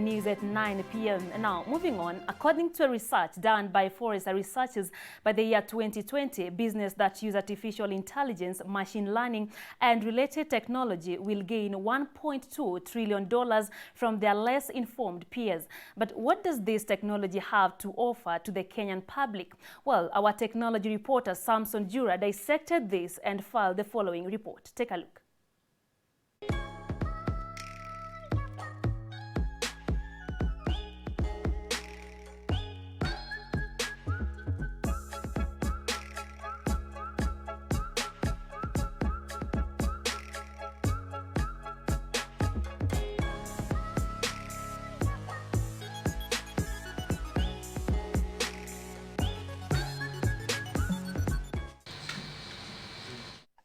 News at 9 p.m. Now, moving on, according to a research done by Forrester researchers, by the year 2020, business that use artificial intelligence, machine learning, and related technology will gain $1.2 trillion from their less informed peers. But what does this technology have to offer to the Kenyan public? Well, our technology reporter Samson Jura dissected this and filed the following report. Take a look.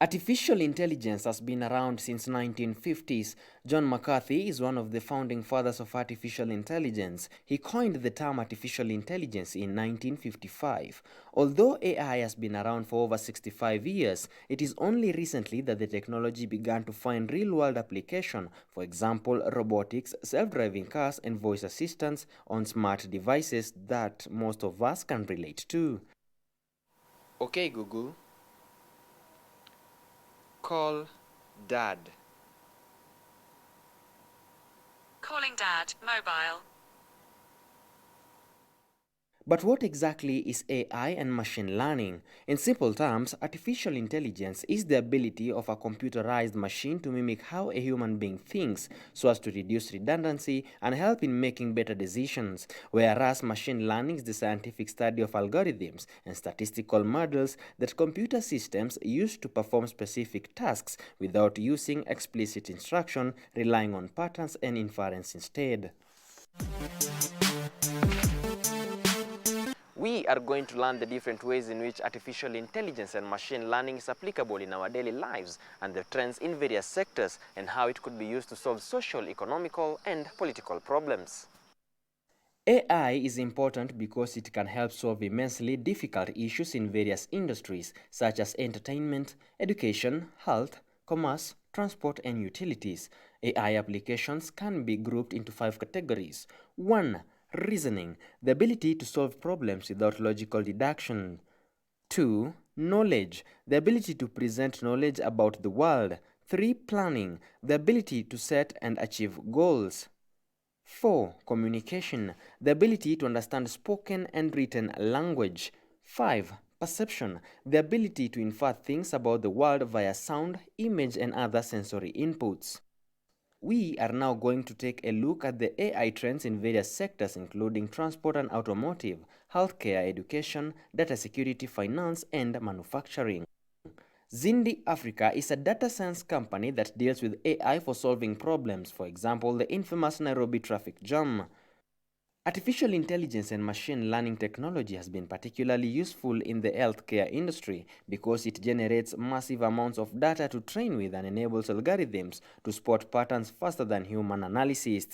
Artificial intelligence has been around since 1950s. John McCarthy is one of the founding fathers of artificial intelligence. He coined the term artificial intelligence in 1955. Although AI has been around for over 65 years, it is only recently that the technology began to find real-world application, for example, robotics, self-driving cars, and voice assistants on smart devices that most of us can relate to. Okay, Google. Call Dad. Calling Dad, mobile. But what exactly is AI and machine learning? In simple terms, artificial intelligence is the ability of a computerized machine to mimic how a human being thinks so as to reduce redundancy and help in making better decisions, whereas machine learning is the scientific study of algorithms and statistical models that computer systems use to perform specific tasks without using explicit instruction, relying on patterns and inference instead. We are going to learn the different ways in which artificial intelligence and machine learning is applicable in our daily lives and the trends in various sectors and how it could be used to solve social, economical, and political problems. AI is important because it can help solve immensely difficult issues in various industries such as entertainment, education, health, commerce, transport, and utilities. AI applications can be grouped into 5 categories. 1. Reasoning, the ability to solve problems without logical deduction. 2. Knowledge, the ability to present knowledge about the world. 3. Planning, the ability to set and achieve goals. 4. Communication, the ability to understand spoken and written language. 5. Perception, the ability to infer things about the world via sound, image, and other sensory inputs. We are now going to take a look at the AI trends in various sectors including transport and automotive, healthcare, education, data security, finance, and manufacturing. Zindi Africa is a data science company that deals with AI for solving problems, for example, the infamous Nairobi traffic jam. Artificial intelligence and machine learning technology has been particularly useful in the healthcare industry because it generates massive amounts of data to train with and enables algorithms to spot patterns faster than human analysis.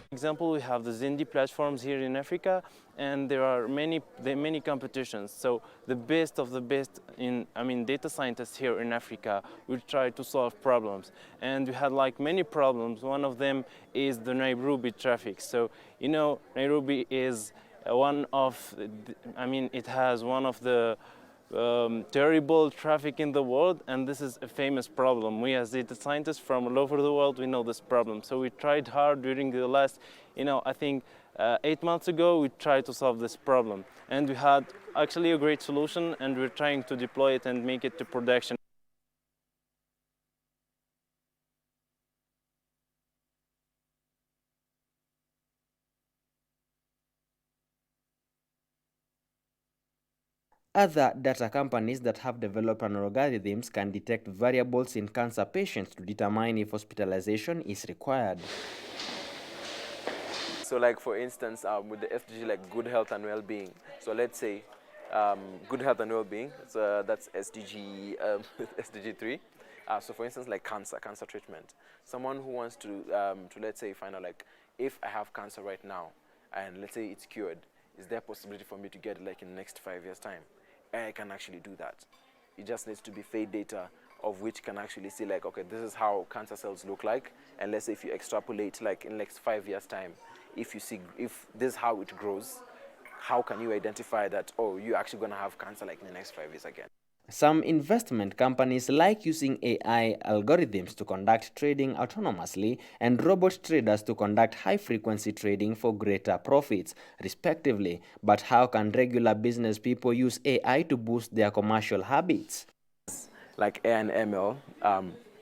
For example, we have the Zindi platforms here in Africa, and there are many competitions. So the best of the best data scientists here in Africa will try to solve problems. And we had like many problems. One of them is the Nairobi traffic. So, you know, Nairobi is it has one of the terrible traffic in the world, and this is a famous problem. We as data scientists from all over the world, we know this problem. So we tried hard during the last, I think 8 months ago, we tried to solve this problem. And we had actually a great solution, and we're trying to deploy it and make it to production. Other data companies that have developed algorithms can detect variables in cancer patients to determine if hospitalization is required. So like for instance, with the SDG like good health and well-being. So let's say good health and well-being, so that's SDG, SDG 3. So for instance, like cancer treatment. Someone who wants to let's say find out like if I have cancer right now and let's say it's cured, is there a possibility for me to get it like in the next 5 years time? I can actually do that. It just needs to be fed data of which can actually see like, okay, this is how cancer cells look like, and let's say if you extrapolate like in like 5 years time, if you see if this is how it grows, how can you identify that, oh, you're actually going to have cancer like in the next 5 years again? Some investment companies like using AI algorithms to conduct trading autonomously and robot traders to conduct high-frequency trading for greater profits, respectively. But how can regular business people use AI to boost their commercial habits? Like AI and ML,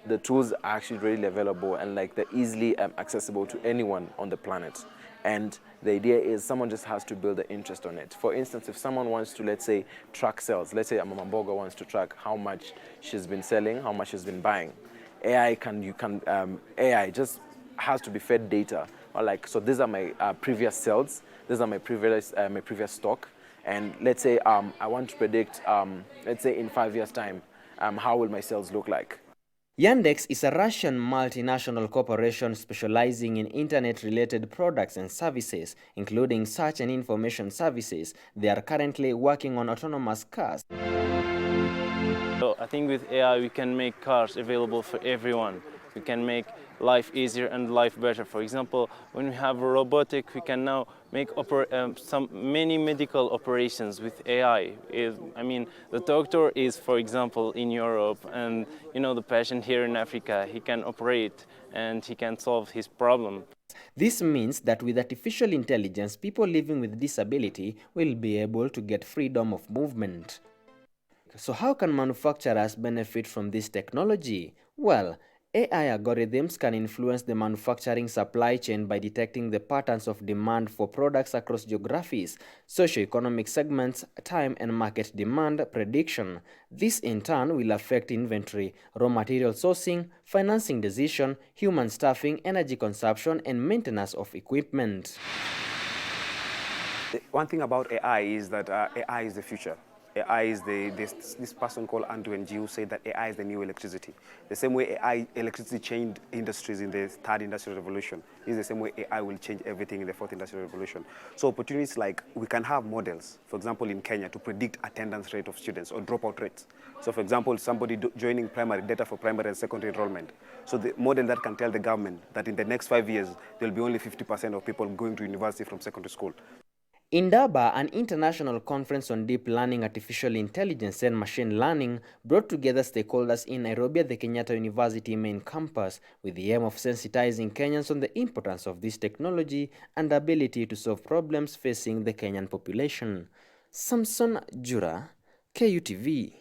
the tools are actually readily available and like they're easily accessible to anyone on the planet. And the idea is someone just has to build an interest on it. For instance, if someone wants to, let's say, track sales, let's say Mama Mboga wants to track how much she's been selling, how much she's been buying, AI just has to be fed data. Or like, so these are my previous sales, these are my previous stock, and let's say I want to predict, let's say in 5 years' time, how will my sales look like? Yandex is a Russian multinational corporation specializing in internet-related products and services, including search and information services. They are currently working on autonomous cars. So I think with AI we can make cars available for everyone. We can make life easier and life better. For example, when we have robotic, we can now make many medical operations with AI. I mean, the doctor is, for example, in Europe, and the patient here in Africa, he can operate and he can solve his problem. This means that with artificial intelligence, people living with disability will be able to get freedom of movement. So how can manufacturers benefit from this technology? Well, AI algorithms can influence the manufacturing supply chain by detecting the patterns of demand for products across geographies, socio-economic segments, time and market demand prediction. This in turn will affect inventory, raw material sourcing, financing decision, human staffing, energy consumption, and maintenance of equipment. One thing about AI is that AI is the future. AI is this person called Andrew Ng who said that AI is the new electricity. The same way electricity changed industries in the third industrial revolution is the same way AI will change everything in the fourth industrial revolution. So opportunities like we can have models, for example, in Kenya to predict attendance rate of students or dropout rates. So for example, somebody joining primary, data for primary and secondary enrollment. So the model that can tell the government that in the next 5 years, there will be only 50% of people going to university from secondary school. In Durban, an international conference on deep learning, artificial intelligence, and machine learning brought together stakeholders in Nairobi at the Kenyatta University main campus with the aim of sensitizing Kenyans on the importance of this technology and ability to solve problems facing the Kenyan population. Samson Jura, KUTV.